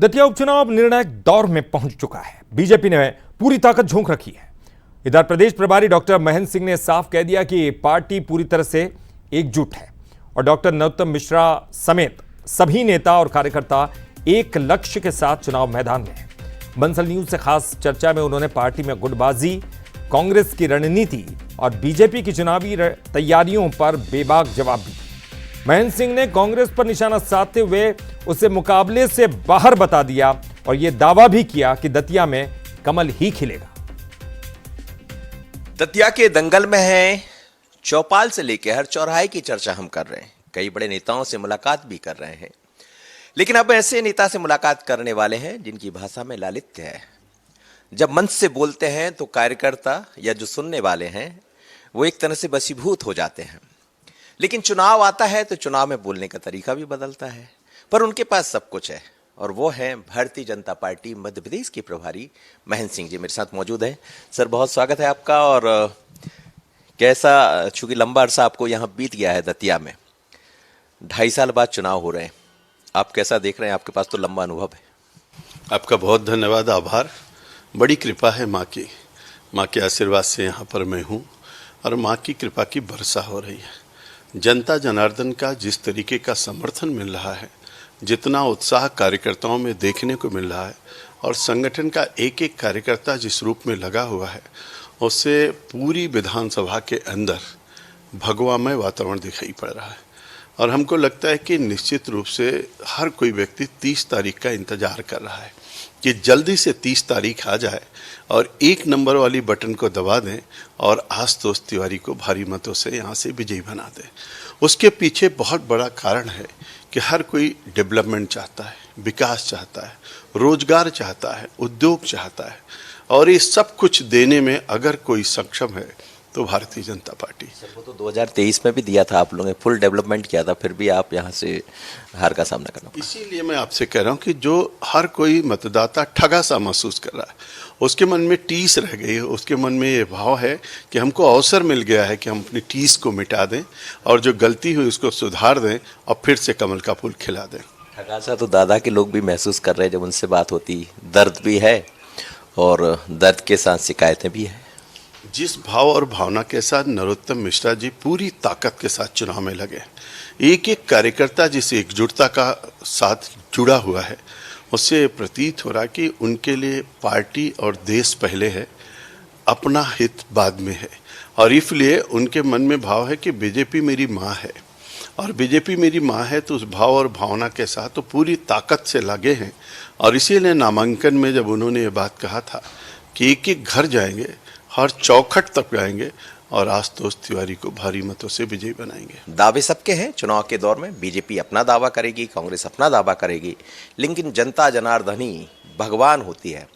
दतिया उपचुनाव निर्णायक दौर में पहुंच चुका है। बीजेपी ने पूरी ताकत झोंक रखी है। इधर प्रदेश प्रभारी डॉक्टर महेंद्र सिंह ने साफ कह दिया कि पार्टी पूरी तरह से एकजुट है और डॉक्टर नरोत्तम मिश्रा समेत सभी नेता और कार्यकर्ता एक लक्ष्य के साथ चुनाव मैदान में हैं। बंसल न्यूज से खास चर्चा में उन्होंने पार्टी में गुटबाजी, कांग्रेस की रणनीति और बीजेपी की चुनावी तैयारियों पर बेबाक जवाब दिया। महेंद्र सिंह ने कांग्रेस पर निशाना साधते हुए उसे मुकाबले से बाहर बता दिया और यह दावा भी किया कि दतिया में कमल ही खिलेगा। दतिया के दंगल में है, चौपाल से लेकर हर चौराहे की चर्चा हम कर रहे हैं। कई बड़े नेताओं से मुलाकात भी कर रहे हैं, लेकिन अब ऐसे नेता से मुलाकात करने वाले हैं जिनकी भाषा में लालित्य है। जब मंच से बोलते हैं तो कार्यकर्ता या जो सुनने वाले हैं वो एक तरह से वशीभूत हो जाते हैं, लेकिन चुनाव आता है तो चुनाव में बोलने का तरीका भी बदलता है। पर उनके पास सब कुछ है और वो है भारतीय जनता पार्टी मध्य प्रदेश के प्रभारी महेंद्र सिंह जी मेरे साथ मौजूद हैं। सर, बहुत स्वागत है आपका। और कैसा, चूंकि लंबा अरसा आपको यहाँ बीत गया है दतिया में, 2.5 साल बाद चुनाव हो रहे हैं, आप कैसा देख रहे हैं? आपके पास तो लंबा अनुभव है। आपका बहुत धन्यवाद, आभार। बड़ी कृपा है माँ के आशीर्वाद से यहाँ पर मैं हूँ और माँ की कृपा की वर्षा हो रही है। जनता जनार्दन का जिस तरीके का समर्थन मिल रहा है, जितना उत्साह कार्यकर्ताओं में देखने को मिल रहा है और संगठन का एक एक कार्यकर्ता जिस रूप में लगा हुआ है, उससे पूरी विधानसभा के अंदर भगवामय वातावरण दिखाई पड़ रहा है। और हमको लगता है कि निश्चित रूप से हर कोई व्यक्ति 30 तारीख का इंतजार कर रहा है कि जल्दी से 30 तारीख आ जाए और 1 नंबर वाली बटन को दबा दें और आशुतोष तिवारी को भारी मतों से यहाँ से विजयी बना दें। उसके पीछे बहुत बड़ा कारण है कि हर कोई डेवलपमेंट चाहता है, विकास चाहता है, रोजगार चाहता है, उद्योग चाहता है, और ये सब कुछ देने में अगर कोई सक्षम है तो भारतीय जनता पार्टी। सर, वो तो 2023 में भी दिया था, आप लोगों ने फुल डेवलपमेंट किया था, फिर भी आप यहाँ से हार का सामना करना पड़ा। इसीलिए मैं आपसे कह रहा हूँ कि जो हर कोई मतदाता ठगा सा महसूस कर रहा है, उसके मन में टीस रह गई है, उसके मन में ये भाव है कि हमको अवसर मिल गया है कि हम अपनी टीस को मिटा दें और जो गलती हुई उसको सुधार दें और फिर से कमल का फूल खिला दें। ठगा सा तो दादा के लोग भी महसूस कर रहे हैं जब उनसे बात होती। दर्द भी है और दर्द के साथ शिकायतें भी है। जिस भाव और भावना के साथ नरोत्तम मिश्रा जी पूरी ताकत के साथ चुनाव में लगे, एक एक कार्यकर्ता जिस एकजुटता का साथ जुड़ा हुआ है, उससे प्रतीत हो रहा कि उनके लिए पार्टी और देश पहले है, अपना हित बाद में है। और इसलिए उनके मन में भाव है कि बीजेपी मेरी माँ है और बीजेपी मेरी माँ है, तो उस भाव और भावना के साथ तो पूरी ताकत से लगे हैं। और इसीलिए नामांकन में जब उन्होंने ये बात कहा था कि एक एक घर जाएंगे, हर चौखट तक जाएंगे और आशुतोष तिवारी को भारी मतों से विजयी बनाएंगे। दावे सबके हैं चुनाव के दौर में। बीजेपी अपना दावा करेगी, कांग्रेस अपना दावा करेगी, लेकिन जनता जनार्दन ही भगवान होती है।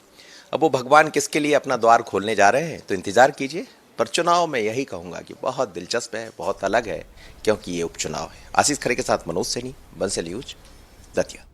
अब वो भगवान किसके लिए अपना द्वार खोलने जा रहे हैं तो इंतजार कीजिए। पर चुनाव में यही कहूंगा कि बहुत दिलचस्प है, बहुत अलग है, क्योंकि ये उपचुनाव है। आशीष खरे के साथ मनोज सैनी, बंसल न्यूज, दतिया।